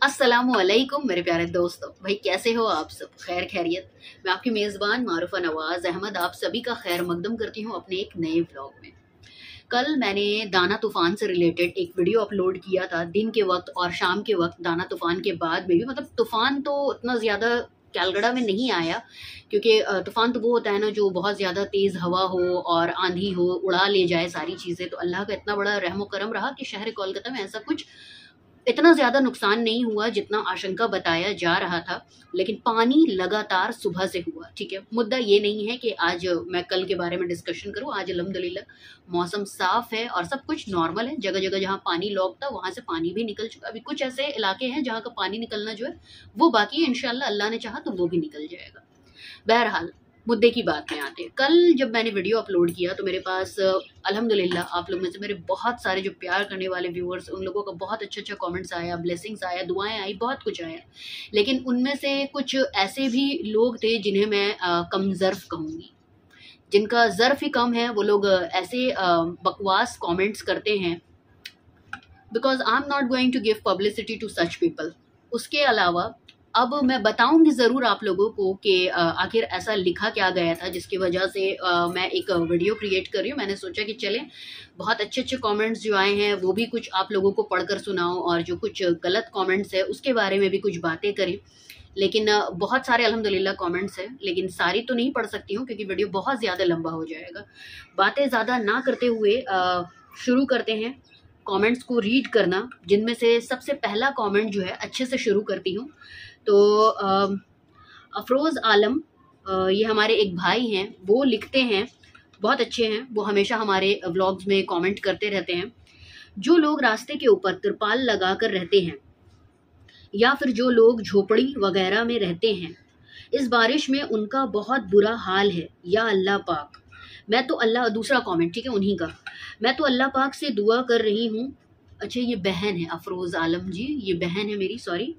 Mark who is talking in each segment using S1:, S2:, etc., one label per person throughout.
S1: अस्सलामुअलैकुम मेरे प्यारे दोस्तों, भाई कैसे हो आप सब? खैर खैरियत। मैं आपकी मेज़बान मारूफा नवाज अहमद आप सभी का खैर मकदम करती हूँ अपने एक नए व्लॉग में। कल मैंने दाना तूफान से रिलेटेड एक वीडियो अपलोड किया था दिन के वक्त और शाम के वक्त। दाना तूफान के बाद में भी मतलब तूफान तो उतना ज़्यादा कैलगड़ा में नहीं आया, क्योंकि तूफान तो वो होता है ना जो बहुत ज़्यादा तेज़ हवा हो और आंधी हो, उड़ा ले जाए सारी चीज़ें। तो अल्लाह का इतना बड़ा रहम करम रहा कि शहर कोलकाता में ऐसा कुछ इतना ज़्यादा नुकसान नहीं हुआ जितना आशंका बताया जा रहा था। लेकिन पानी लगातार सुबह से हुआ। ठीक है, मुद्दा ये नहीं है कि आज मैं कल के बारे में डिस्कशन करूं। आज अल्हम्दुलिल्लाह मौसम साफ है और सब कुछ नॉर्मल है। जगह जगह जहां पानी लॉक था वहां से पानी भी निकल चुका। अभी कुछ ऐसे इलाके हैं जहां का पानी निकलना जो है वो बाकी है। इंशाल्लाह अल्लाह ने चाहा तो वो भी निकल जाएगा। बहरहाल मुद्दे की बात में आते हैं। कल जब मैंने वीडियो अपलोड किया तो मेरे पास अल्हम्दुलिल्लाह आप लोग में से मेरे बहुत सारे जो प्यार करने वाले व्यूअर्स, उन लोगों का बहुत अच्छा कमेंट्स आया, ब्लेसिंग्स आया, दुआएं आई, बहुत कुछ आया। लेकिन उनमें से कुछ ऐसे भी लोग थे जिन्हें मैं कम ज़र्फ़ कहूँगी। जिनका ज़र्फ़ ही कम है वो लोग ऐसे बकवास कमेंट्स करते हैं। Because I am not going to give publicity to such people. उसके अलावा अब मैं बताऊंगी ज़रूर आप लोगों को कि आखिर ऐसा लिखा क्या गया था जिसकी वजह से मैं एक वीडियो क्रिएट कर रही हूँ। मैंने सोचा कि चलें बहुत अच्छे अच्छे कमेंट्स जो आए हैं वो भी कुछ आप लोगों को पढ़कर सुनाऊं और जो कुछ गलत कमेंट्स है उसके बारे में भी कुछ बातें करें। लेकिन बहुत सारे अल्हम्दुलिल्लाह कमेंट्स हैं, लेकिन सारी तो नहीं पढ़ सकती हूँ क्योंकि वीडियो बहुत ज़्यादा लंबा हो जाएगा। बातें ज़्यादा ना करते हुए शुरू करते हैं कमेंट्स को रीड करना, जिनमें से सबसे पहला कमेंट जो है अच्छे से शुरू करती हूँ। तो अफरोज़ आलम, ये हमारे एक भाई हैं, वो लिखते हैं, बहुत अच्छे हैं, वो हमेशा हमारे व्लॉग्स में कमेंट करते रहते हैं। जो लोग रास्ते के ऊपर तिरपाल लगा कर रहते हैं या फिर जो लोग झोपड़ी वगैरह में रहते हैं, इस बारिश में उनका बहुत बुरा हाल है। या अल्लाह पाक, मैं तो अल्लाह, दूसरा कमेंट ठीक है उन्हीं का, मैं तो अल्लाह पाक से दुआ कर रही हूँ। अच्छा ये बहन है अफरोज़ आलम जी, ये बहन है मेरी, सॉरी,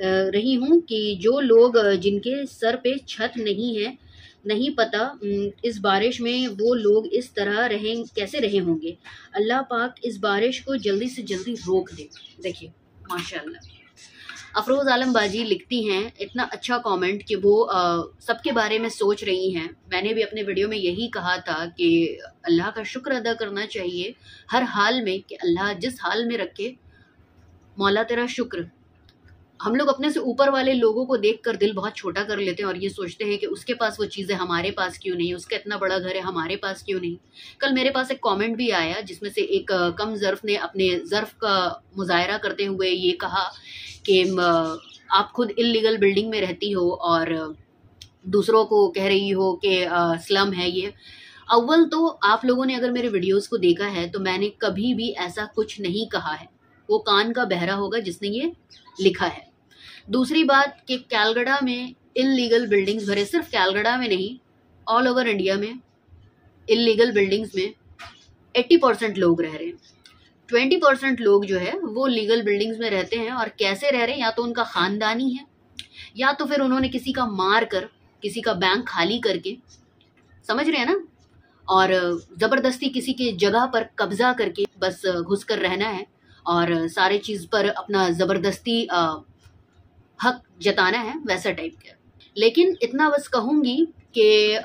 S1: रही हूँ कि जो लोग जिनके सर पे छत नहीं है, नहीं पता इस बारिश में वो लोग इस तरह रहें कैसे रहे होंगे। अल्लाह पाक इस बारिश को जल्दी से जल्दी रोक दे। देखिए माशाल्लाह अफरोज़ आलम बाजी लिखती हैं इतना अच्छा कमेंट कि वो सबके बारे में सोच रही हैं। मैंने भी अपने वीडियो में यही कहा था कि अल्लाह का शुक्र अदा करना चाहिए हर हाल में कि अल्लाह जिस हाल में रखे, मौला तेरा शुक्र। हम लोग अपने से ऊपर वाले लोगों को देखकर दिल बहुत छोटा कर लेते हैं और ये सोचते हैं कि उसके पास वो चीज़ें हमारे पास क्यों नहीं, उसका इतना बड़ा घर है हमारे पास क्यों नहीं। कल मेरे पास एक कमेंट भी आया जिसमें से एक कम ज़र्फ़ ने अपने ज़र्फ़ का मुज़ाहरा करते हुए ये कहा कि आप खुद इल्लीगल बिल्डिंग में रहती हो और दूसरों को कह रही हो कि स्लम है ये। अव्वल तो आप लोगों ने अगर मेरे वीडियोस को देखा है तो मैंने कभी भी ऐसा कुछ नहीं कहा है। वो कान का बहरा होगा जिसने ये लिखा है। दूसरी बात कि कैलगड़ा में इल्लीगल बिल्डिंग्स भरे, सिर्फ कैलगड़ा में नहीं, ऑल ओवर इंडिया में इल्लीगल बिल्डिंग्स में 80% लोग रह रहे हैं। 20% लोग जो है वो लीगल बिल्डिंग्स में रहते हैं। और कैसे रह रहे हैं, या तो उनका ख़ानदानी है या तो फिर उन्होंने किसी का मार कर, किसी का बैंक खाली करके, समझ रहे हैं ना, और ज़बरदस्ती किसी की जगह पर कब्जा करके बस घुस कर रहना है और सारे चीज़ पर अपना ज़बरदस्ती हक जताना है, वैसा टाइप का। लेकिन इतना बस कहूँगी कि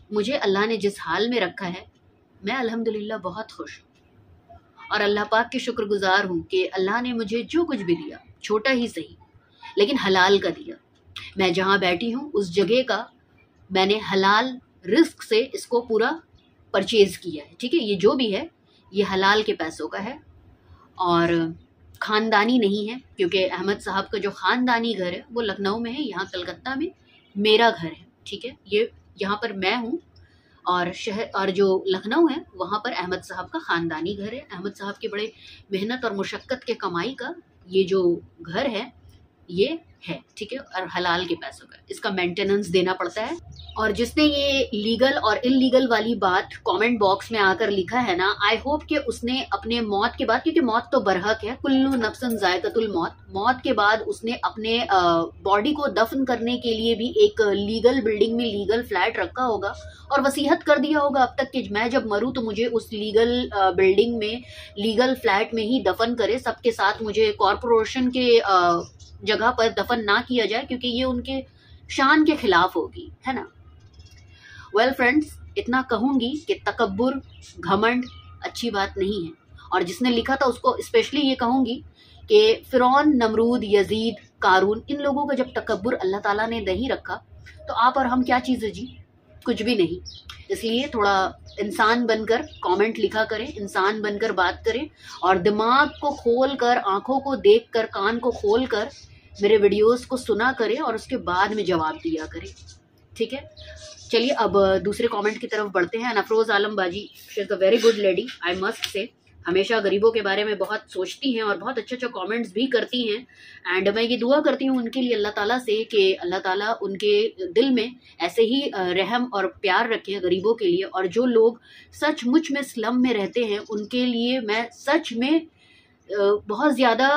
S1: मुझे अल्लाह ने जिस हाल में रखा है मैं अल्हम्दुलिल्लाह बहुत खुश हूँ और अल्लाह पाक की शुक्रगुजार हूँ कि अल्लाह ने मुझे जो कुछ भी दिया, छोटा ही सही लेकिन हलाल का दिया। मैं जहाँ बैठी हूँ उस जगह का मैंने हलाल रिस्क से इसको पूरा परचेज़ किया है। ठीक है, ये जो भी है ये हलाल के पैसों का है और ख़ानदानी नहीं है, क्योंकि अहमद साहब का जो ख़ानदानी घर है वो लखनऊ में है, यहाँ कलकत्ता में मेरा घर है। ठीक है, ये यहाँ पर मैं हूँ और शहर, और जो लखनऊ है वहाँ पर अहमद साहब का ख़ानदानी घर है। अहमद साहब के बड़े मेहनत और मुशक्क़त के कमाई का ये जो घर है ये है, ठीक है, और हलाल के पैसों का इसका मेंटेनेंस देना पड़ता है। और जिसने ये लीगल और इलीगल वाली बात कमेंट बॉक्स में आकर लिखा है ना, आई होप कि उसने अपने मौत के बाद, क्योंकि मौत तो बरहक है, कुल्लू नफ्सन जायकतुल मौत, मौत के बाद उसने अपने बॉडी को दफन करने के लिए भी एक लीगल बिल्डिंग में लीगल फ्लैट रखा होगा और वसीयत कर दिया होगा अब तक कि मैं जब मरूं तो मुझे उस लीगल बिल्डिंग में लीगल फ्लैट में ही दफन करे, सबके साथ मुझे कॉरपोरेशन के जगह पर दफन ना किया जाए, क्योंकि ये उनके शान के खिलाफ होगी, है ना। वेल फ्रेंड्स, इतना कहूंगी कि तकब्बुर, घमंड अच्छी बात नहीं है। और जिसने लिखा था उसको स्पेशली ये कहूंगी कि फिरौन, नमरूद, यजीद, कारून, इन लोगों का जब तकब्बुर अल्लाह ताला ने नहीं रखा तो आप और हम क्या चीज़ है जी, कुछ भी नहीं। इसलिए थोड़ा इंसान बनकर कमेंट लिखा करें, इंसान बनकर बात करें और दिमाग को खोल कर, आंखों को देख कर, कान को खोल कर मेरे वीडियोस को सुना करें और उसके बाद में जवाब दिया करें, ठीक है। चलिए अब दूसरे कमेंट की तरफ बढ़ते हैं। अफरोज आलम बाजी, she is a very good lady, I must say, हमेशा गरीबों के बारे में बहुत सोचती हैं और बहुत अच्छे अच्छे कमेंट्स भी करती हैं। एंड मैं ये दुआ करती हूँ उनके लिए अल्लाह ताला से कि अल्लाह ताला उनके दिल में ऐसे ही रहम और प्यार रखे गरीबों के लिए। और जो लोग सचमुच में स्लम में रहते हैं उनके लिए मैं सच में बहुत ज़्यादा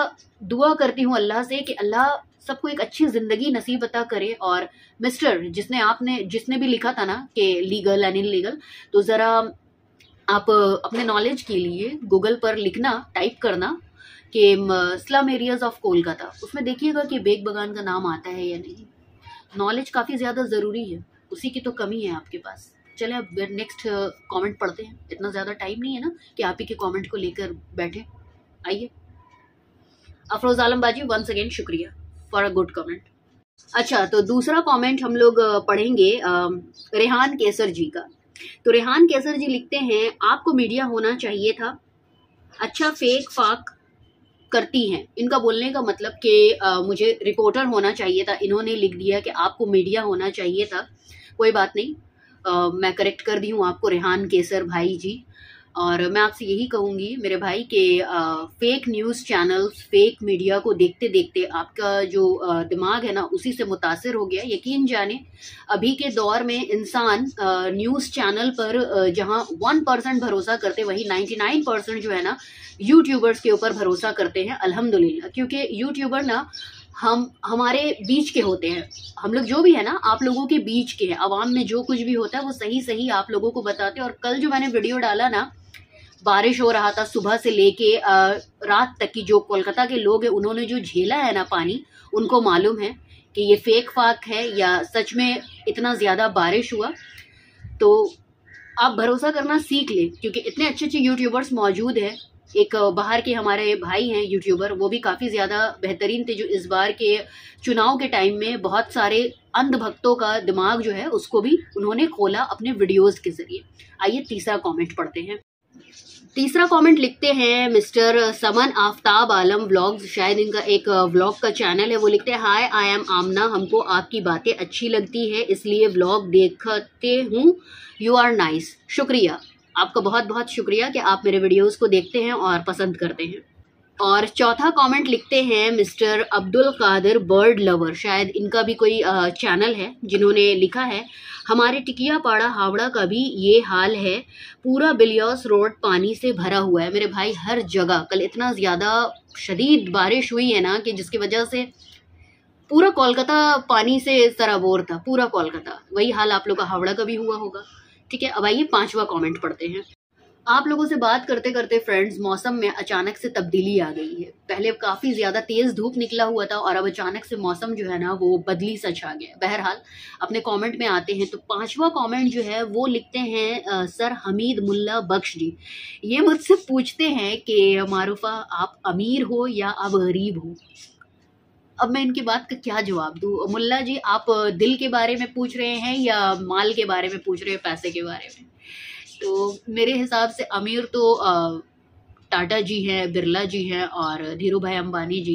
S1: दुआ करती हूँ अल्लाह से कि अल्लाह सबको एक अच्छी ज़िंदगी नसीब अता करे। और मिस्टर जिसने भी लिखा था ना कि लीगल एंड इलीगल, तो ज़रा आप अपने नॉलेज के लिए गूगल पर लिखना, टाइप करना कि स्लम एरियाज ऑफ कोलकाता, उसमें देखिएगा कि बेग बगान का नाम आता है या नहीं। नॉलेज काफ़ी ज़्यादा ज़रूरी है, उसी की तो कमी है आपके पास। चले अब नेक्स्ट कमेंट पढ़ते हैं, इतना ज़्यादा टाइम नहीं है ना कि आप ही के कमेंट को लेकर बैठे। आइए, अफरोज आलम बाजी, वंस अगेन शुक्रिया फॉर अ गुड कमेंट। अच्छा, तो दूसरा कमेंट हम लोग पढ़ेंगे रेहान केसर जी का। तो रेहान केसर जी लिखते हैं, आपको मीडिया होना चाहिए था, अच्छा फेक फाक करती हैं। इनका बोलने का मतलब कि मुझे रिपोर्टर होना चाहिए था, इन्होंने लिख दिया कि आपको मीडिया होना चाहिए था। कोई बात नहीं, मैं करेक्ट कर दी हूँ आपको रेहान केसर भाई जी। और मैं आपसे यही कहूँगी मेरे भाई कि fake news channels, fake media को देखते देखते आपका जो दिमाग है ना उसी से मुतासिर हो गया। यकीन जाने अभी के दौर में इंसान न्यूज़ चैनल पर जहाँ 1% भरोसा करते, वही 99% जो है ना यूट्यूबर्स के ऊपर भरोसा करते हैं, अल्हम्दुलिल्लाह। क्योंकि यूट्यूबर ना हमारे बीच के होते हैं, हम लोग जो भी है ना आप लोगों के बीच के हैं। आवाम में जो कुछ भी होता है वो सही सही आप लोगों को बताते हैं। और कल जो मैंने वीडियो डाला ना, बारिश हो रहा था सुबह से लेके रात तक की, जो कोलकाता के लोग हैं उन्होंने जो झेला है ना पानी, उनको मालूम है कि ये फेक फाक है या सच में इतना ज़्यादा बारिश हुआ। तो आप भरोसा करना सीख लें, क्योंकि इतने अच्छे अच्छे यूट्यूबर्स मौजूद हैं। एक बाहर के हमारे भाई हैं यूट्यूबर, वो भी काफ़ी ज़्यादा बेहतरीन थे, जो इस बार के चुनाव के टाइम में बहुत सारे अंधभक्तों का दिमाग जो है उसको भी उन्होंने खोला अपने वीडियोज़ के ज़रिए। आइए तीसरा कॉमेंट पढ़ते हैं। तीसरा कमेंट लिखते हैं मिस्टर समन आफ्ताब आलम व्लॉग्स, शायद इनका एक व्लॉग का चैनल है। वो लिखते हैं, हाय आई एम आमना, हमको आपकी बातें अच्छी लगती है इसलिए व्लॉग देखते हूँ, यू आर नाइस। शुक्रिया, आपका बहुत बहुत शुक्रिया कि आप मेरे वीडियोस को देखते हैं और पसंद करते हैं। और चौथा कमेंट लिखते हैं mister Abdul Qadir bird lover, शायद इनका भी कोई चैनल है, जिन्होंने लिखा है, हमारे टिकियापाड़ा हावड़ा का भी ये हाल है, पूरा बिलियर्स रोड पानी से भरा हुआ है। मेरे भाई हर जगह कल इतना ज़्यादा शदीद बारिश हुई है ना कि जिसकी वजह से पूरा कोलकाता पानी से सराबोर था, पूरा कोलकाता। वही हाल आप लोग का हावड़ा का भी हुआ होगा, ठीक है। अब आइए पांचवा कमेंट पढ़ते हैं। आप लोगों से बात करते करते फ्रेंड्स, मौसम में अचानक से तब्दीली आ गई है। पहले काफ़ी ज़्यादा तेज़ धूप निकला हुआ था और अब अचानक से मौसम जो है ना वो बदली सा छा गया। बहरहाल अपने कमेंट में आते हैं। तो पांचवा कमेंट जो है वो लिखते हैं सर हमीद मुल्ला बख्श जी। ये मुझसे पूछते हैं कि मारूफा आप अमीर हो या आप गरीब हो। अब मैं इनकी बात का क्या जवाब दूँ। मुल्ला जी, आप दिल के बारे में पूछ रहे हैं या माल के बारे में पूछ रहे हैं, पैसे के बारे में? तो मेरे हिसाब से अमीर तो टाटा जी हैं, बिरला जी हैं और धीरू भाई अंबानी जी।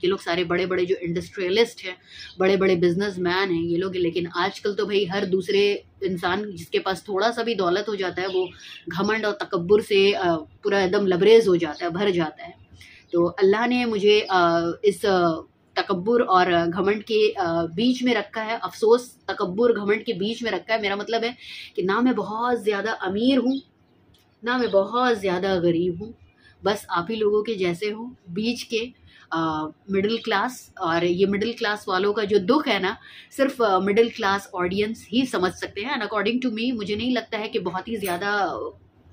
S1: ये लोग सारे बड़े बड़े जो इंडस्ट्रियलिस्ट हैं, बड़े बड़े बिजनेसमैन हैं ये लोग। लेकिन आजकल तो भाई हर दूसरे इंसान जिसके पास थोड़ा सा भी दौलत हो जाता है वो घमंड और तकब्बुर से पूरा एकदम लबरेज हो जाता है, भर जाता है। तो अल्लाह ने मुझे इस तकब्बुर और घमंड के बीच में रखा है। अफसोस तकब्बुर घमंड के बीच में रखा है। मेरा मतलब है कि ना मैं बहुत ज़्यादा अमीर हूँ, ना मैं बहुत ज़्यादा गरीब हूँ, बस आप ही लोगों के जैसे हूँ, बीच के मिडिल क्लास। और ये मिडिल क्लास वालों का जो दुख है ना, सिर्फ मिडिल क्लास ऑडियंस ही समझ सकते हैं। एंड अकॉर्डिंग टू मी, मुझे नहीं लगता है कि बहुत ही ज़्यादा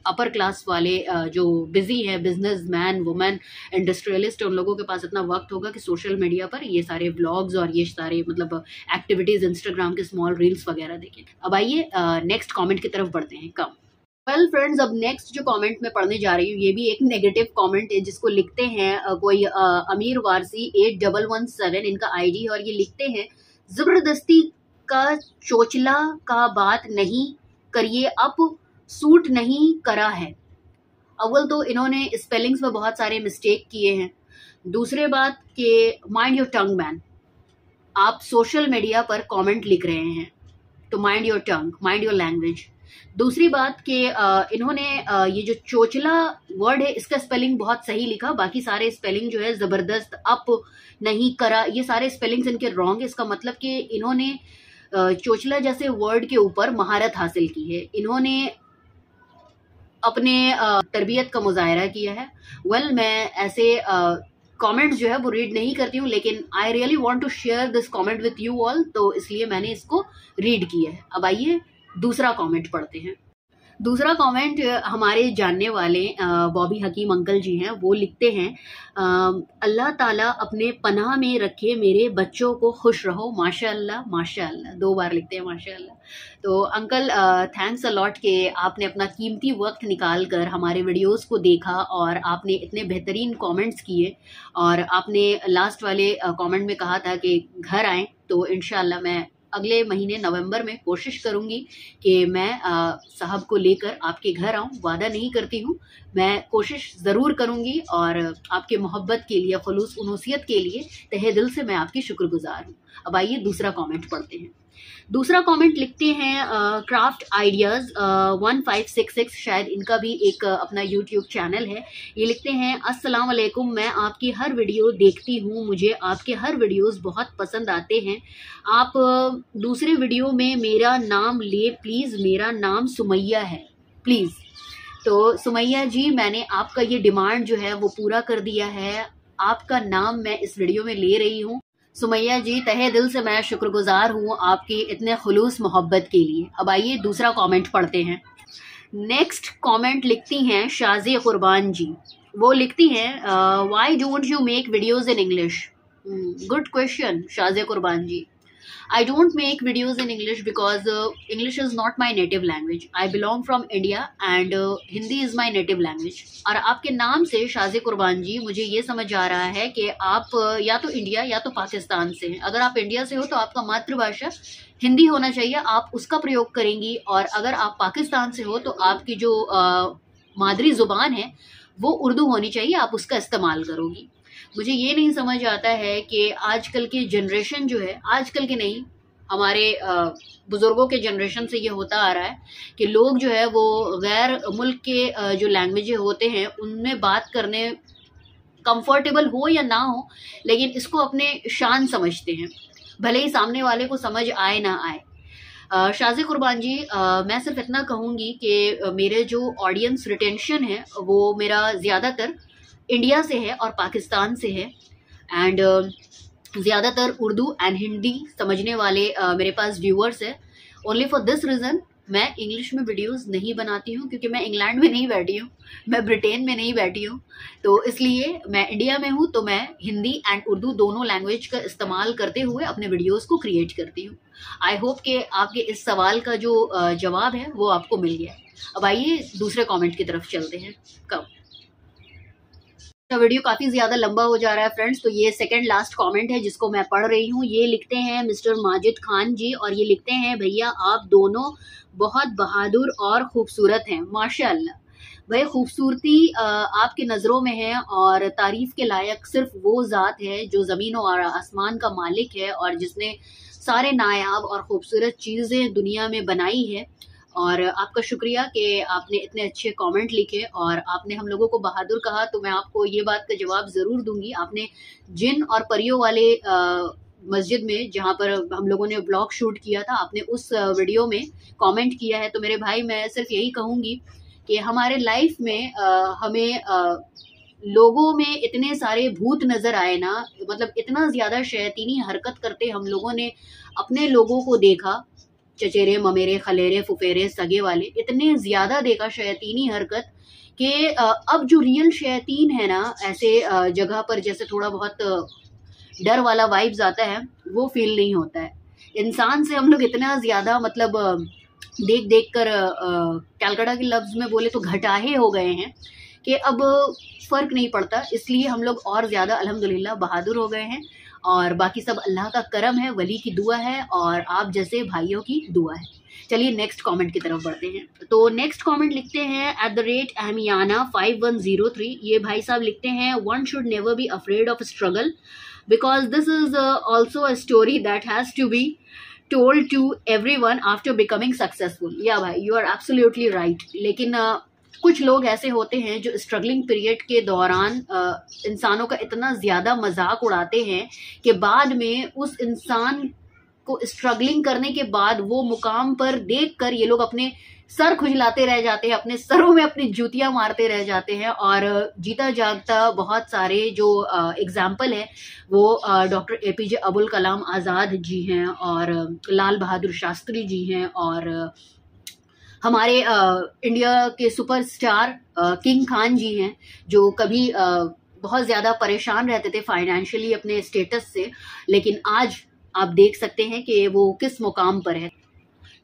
S1: अपर क्लास वाले जो बिजी हैं, बिजनेस मैन, वुमेन, इंडस्ट्रियलिस्ट, उन लोगों के पास इतना वक्त होगा कि सोशल मीडिया पर ये सारे व्लॉग्स और ये सारे मतलब एक्टिविटीज़, इंस्टाग्राम के स्मॉल रील्स वगैरह देखें। अब आइए नेक्स्ट कमेंट की तरफ बढ़ते हैं। कम वेल फ्रेंड्स, अब नेक्स्ट जो कमेंट मैं पढ़ने जा रही हूँ ये भी एक नेगेटिव कमेंट है, जिसको लिखते हैं कोई अमीर वारसी 8117 इनका आईडी, और ये लिखते हैं जबरदस्ती का चोचला का बात नहीं करिए, अब सूट नहीं करा है। अव्वल तो इन्होंने स्पेलिंग्स में बहुत सारे मिस्टेक किए हैं। दूसरे बात के माइंड योर टंग मैन, आप सोशल मीडिया पर कमेंट लिख रहे हैं तो mind your tongue, mind your language. दूसरी बात कि इन्होंने ये जो चोचला वर्ड है इसका स्पेलिंग बहुत सही लिखा, बाकी सारे स्पेलिंग जो है जबरदस्त, अप नहीं करा, ये सारे स्पेलिंग्स इनके रॉन्ग है। इसका मतलब कि इन्होंने चोचला जैसे वर्ड के ऊपर महारत हासिल की है, इन्होंने अपने तरबियत का मुजाहरा किया है। वेल मैं ऐसे कमेंट्स जो है वो रीड नहीं करती हूँ, लेकिन I really want to share this comment with you all, तो इसलिए मैंने इसको रीड किया है। अब आइए दूसरा कमेंट पढ़ते हैं। दूसरा कमेंट हमारे जानने वाले बॉबी हकीम अंकल जी हैं, वो लिखते हैं अल्लाह ताला अपने पनाह में रखे, मेरे बच्चों को खुश रहो, माशाअल्लाह माशाअल्लाह। 2 बार लिखते हैं माशाअल्लाह। तो अंकल थैंक्स अ लॉट कि आपने अपना कीमती वक्त निकाल कर हमारे वीडियोस को देखा और आपने इतने बेहतरीन कमेंट्स किए, और आपने लास्ट वाले कमेंट में कहा था कि घर आएँ, तो इंशाअल्लाह मैं अगले महीने नवंबर में कोशिश करूंगी कि मैं साहब को लेकर आपके घर आऊं। वादा नहीं करती हूं, मैं कोशिश ज़रूर करूंगी, और आपके मोहब्बत के लिए, खुलूस उनूसियत के लिए तहे दिल से मैं आपकी शुक्रगुजार हूं। अब आइए दूसरा कमेंट पढ़ते हैं। दूसरा कमेंट लिखते हैं क्राफ्ट आइडियाज़ 1566, शायद इनका भी एक अपना यूट्यूब चैनल है। ये लिखते हैं अस्सलाम वालेकुम, मैं आपकी हर वीडियो देखती हूँ, मुझे आपके हर वीडियोस बहुत पसंद आते हैं। आप दूसरे वीडियो में मेरा नाम ले प्लीज़, मेरा नाम सुमैया है प्लीज़। तो सुमैया जी, मैंने आपका ये डिमांड जो है वो पूरा कर दिया है, आपका नाम मैं इस वीडियो में ले रही हूँ। सुमैया जी, तहे दिल से मैं शुक्रगुजार हूँ आपकी इतने खुलूस मोहब्बत के लिए। अब आइए दूसरा कमेंट पढ़ते हैं। नेक्स्ट कमेंट लिखती हैं शाज़ी कुर्बान जी। वो लिखती हैं why don't you make videos in English. Good question Shazi Qurban ji. I don't make videos in English because English is not my native language. I belong from India and Hindi is my native language. और आपके नाम से शाज़ी कुर्बान जी मुझे ये समझ आ रहा है कि आप या तो इंडिया या तो पाकिस्तान से हैं। अगर आप इंडिया से हो तो आपका मातृभाषा हिंदी होना चाहिए, आप उसका प्रयोग करेंगी, और अगर आप पाकिस्तान से हो तो आपकी जो मादरी ज़ुबान है वो उर्दू होनी चाहिए, आप उसका इस्तेमाल करोगी। मुझे ये नहीं समझ आता है कि आजकल की जनरेशन जो है, आजकल के नहीं, हमारे बुज़ुर्गों के जनरेशन से ये होता आ रहा है कि लोग जो है वो गैर मुल्क के जो लैंग्वेज होते हैं उनमें बात करने कंफर्टेबल हो या ना हो, लेकिन इसको अपने शान समझते हैं, भले ही सामने वाले को समझ आए ना आए। शाज़ी कुर्बान जी, मैं सिर्फ इतना कहूँगी कि मेरे जो ऑडियंस रिटेंशन है वो मेरा ज़्यादातर इंडिया से है और पाकिस्तान से है, एंड ज़्यादातर उर्दू एंड हिंदी समझने वाले मेरे पास व्यूअर्स है। ओनली फॉर दिस रीज़न मैं इंग्लिश में वीडियोस नहीं बनाती हूँ, क्योंकि मैं इंग्लैंड में नहीं बैठी हूँ, मैं ब्रिटेन में नहीं बैठी हूँ, तो इसलिए मैं इंडिया में हूँ, तो मैं हिंदी एंड उर्दू दोनों लैंग्वेज का इस्तेमाल करते हुए अपने वीडियोस को क्रिएट करती हूँ। आई होप कि आपके इस सवाल का जो जवाब है वो आपको मिल गया। अब आइए दूसरे कॉमेंट की तरफ चलते हैं। कब वीडियो काफ़ी ज़्यादा लंबा हो जा रहा है फ्रेंड्स, तो ये सेकंड लास्ट कमेंट है जिसको मैं पढ़ रही हूँ। ये लिखते हैं मिस्टर माजिद खान जी, और ये लिखते हैं भैया आप दोनों बहुत बहादुर और ख़ूबसूरत हैं, माशाअल्लाह। भाई खूबसूरती आपकी नज़रों में है, और तारीफ़ के लायक सिर्फ वो ज़ात है जो ज़मीन और आसमान का मालिक है और जिसने सारे नायाब और ख़ूबसूरत चीज़ें दुनिया में बनाई है। और आपका शुक्रिया कि आपने इतने अच्छे कमेंट लिखे और आपने हम लोगों को बहादुर कहा, तो मैं आपको ये बात का जवाब ज़रूर दूंगी। आपने जिन और परियों वाले मस्जिद में जहाँ पर हम लोगों ने ब्लॉग शूट किया था, आपने उस वीडियो में कमेंट किया है। तो मेरे भाई, मैं सिर्फ यही कहूँगी कि हमारे लाइफ में हमें लोगों में इतने सारे भूत नजर आए ना, मतलब इतना ज्यादा शैतानी हरकत करते हम लोगों ने अपने लोगों को देखा, चचेरे ममेरे खलेरे फुफेरे सगे वाले, इतने ज्यादा देखा शैतानी हरकत कि अब जो रियल शैतान है ना, ऐसे जगह पर जैसे थोड़ा बहुत डर वाला वाइब्स आता है, वो फील नहीं होता है। इंसान से हम लोग इतना ज्यादा मतलब देख देख कर कैलकाटा के लफ्ज में बोले तो घटाहे हो गए हैं कि अब फर्क नहीं पड़ता। इसलिए हम लोग और ज्यादा अल्हम्दुलिल्लाह बहादुर हो गए हैं, और बाकी सब अल्लाह का करम है, वली की दुआ है और आप जैसे भाइयों की दुआ है। चलिए नेक्स्ट कमेंट की तरफ बढ़ते हैं। तो नेक्स्ट कमेंट लिखते हैं @ahmiana5103। ये भाई साहब लिखते हैं, one should never be afraid of struggle because this is also a story that has to be told to everyone after becoming successful। या भाई, you are absolutely right। लेकिन कुछ लोग ऐसे होते हैं जो स्ट्रगलिंग पीरियड के दौरान इंसानों का इतना ज्यादा मजाक उड़ाते हैं कि बाद में उस इंसान को स्ट्रगलिंग करने के बाद वो मुकाम पर देखकर ये लोग अपने सर खुजलाते रह जाते हैं, अपने सरों में अपनी जूतियां मारते रह जाते हैं। और जीता जागता बहुत सारे जो एग्जाम्पल है वो डॉक्टर APJ अबुल कलाम आज़ाद जी हैं, और लाल बहादुर शास्त्री जी हैं, और हमारे इंडिया के सुपरस्टार किंग खान जी हैं, जो कभी बहुत ज़्यादा परेशान रहते थे फाइनेंशियली अपने स्टेटस से, लेकिन आज आप देख सकते हैं कि वो किस मुकाम पर है।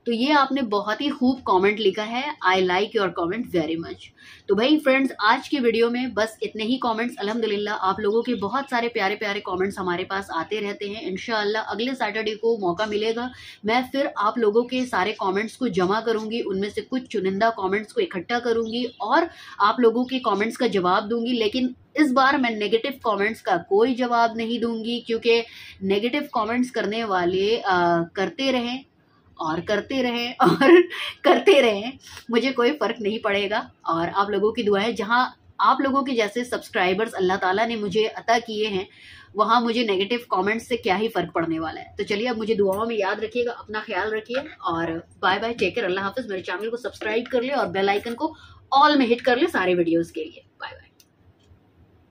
S1: तो ये आपने बहुत ही खूब कमेंट लिखा है, I like your comment very much. तो भाई फ्रेंड्स, आज की वीडियो में बस इतने ही कमेंट्स। अल्हम्दुलिल्लाह आप लोगों के बहुत सारे प्यारे प्यारे कमेंट्स हमारे पास आते रहते हैं। इंशाअल्लाह अगले सैटरडे को मौका मिलेगा, मैं फिर आप लोगों के सारे कमेंट्स को जमा करूंगी, उनमें से कुछ चुनिंदा कमेंट्स को इकट्ठा करूंगी और आप लोगों के कमेंट्स का जवाब दूंगी। लेकिन इस बार मैं नेगेटिव कमेंट्स का कोई जवाब नहीं दूंगी, क्योंकि नेगेटिव कमेंट्स करने वाले करते रहें और करते रहें और करते रहें, मुझे कोई फर्क नहीं पड़ेगा। और आप लोगों की दुआएं, जहां आप लोगों के जैसे सब्सक्राइबर्स अल्लाह ताला ने मुझे अता किए हैं, वहां मुझे नेगेटिव कमेंट्स से क्या ही फर्क पड़ने वाला है। तो चलिए, अब मुझे दुआओं में याद रखिएगा, अपना ख्याल रखिए और बाय बाय, टेक केयर, अल्लाह हाफिज। मेरे चैनल को सब्सक्राइब कर ले और बेल आइकन को ऑल में हिट कर ले सारे वीडियोस के लिए।